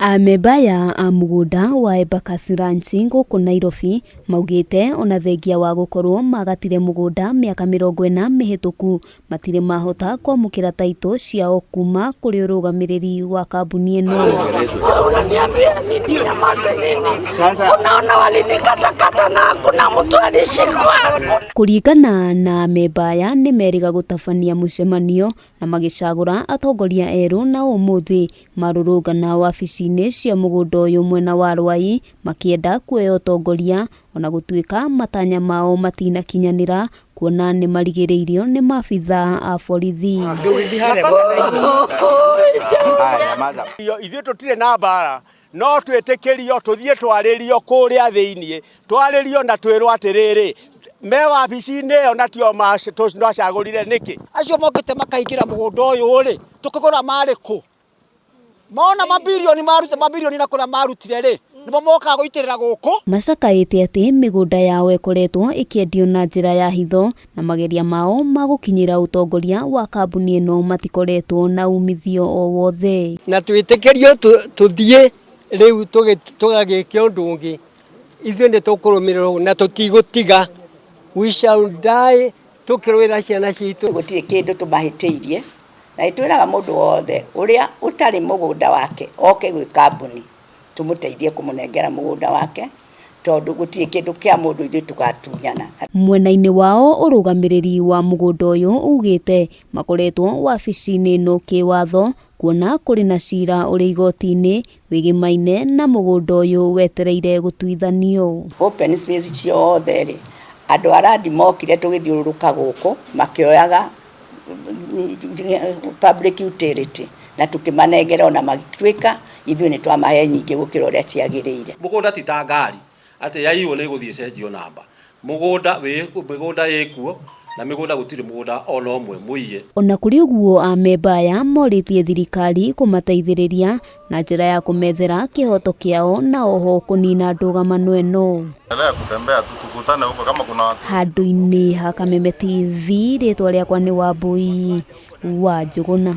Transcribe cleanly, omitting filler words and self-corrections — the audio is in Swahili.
Amemba ya mugunda wa Embakasi Ranch guku Nairobi maugite ona thengia wa gukorwo magatire mugunda miaka 40 mihituku matire mahota kwamukira taito ciao kuma kuri urugamiriri wa kambuni eno. Kuringana na amemba aya ni meriga gutabania mucemanio na magicagura atongoria eru na umuthi marurugana wabici-ini cia mugunda uyu mwena wa Rwai makienda kuoya utongoria ona gutuika matanya mao matinakinyanira kuona ni marigiriirio ni maabitha a borithi. Ithuĩ tutire na mbara no twitikirio tuthie twaririo kuria thiini twaririo na twirwo atiriri me wabici-ini ona tio twacagurire niki acio mokite makaingira mugunda uyu ri tukigura mariku mona mabilioni na kula marutire ri nimo moka guitirira guku. Macakaite ati migunda yao ikoretwo ikiendio na njira ya hitho na mageria mao magukinyira utongoria wa kambuni eno matikoretwo na umithio o wothe na twitikirio tuthie riu tugagikia undu ungi ithuĩ nĩ tũkũrũmĩrĩrwo na tũtigũtiga. We shall die tukirwira ciana ciitũ. Gũtirĩ kĩndũ tũmahĩtĩirie na itwĩraga mũndũ wothe ũrĩa ũtarĩ mũgũnda wake oke gwĩ kambuni tũmũteithie kũmũnengera mũgũnda wake tondu gũtirĩ kĩndũ kĩa mũndũ ithuĩ tũgatunyana. Mwena-inĩ wao urugamiriri wa mugunda uyu ugite makoretwo wabici-ini ino kiwatho kuona kuri na cira uri igoti-ini wigimaine na mugunda uyu wetereire gutuithanio. Open space ciothe ri andu arandi mokire tugithiururuka guku makioyaga public utility na tukimanengera ona magitwika ithuĩ nĩ twamahe nyingĩ gũkĩra ũrĩa ciagĩrĩire. Mugunda ti ta ngari ati yaiywo nĩ gũthiĩ cenjio namba mugunda ĩkuo na migunda gutire mugunda ona umwe muiye. Ona kuri uguo amemba aya moritie thirikari kumateithĩrĩria na njira ya kumethera kihoto kiao na oho kunina ndũgamano eno. Handũ-inĩ ha Kameme TV rĩtwa rĩakwa nĩ Wambui wa Njũgũna.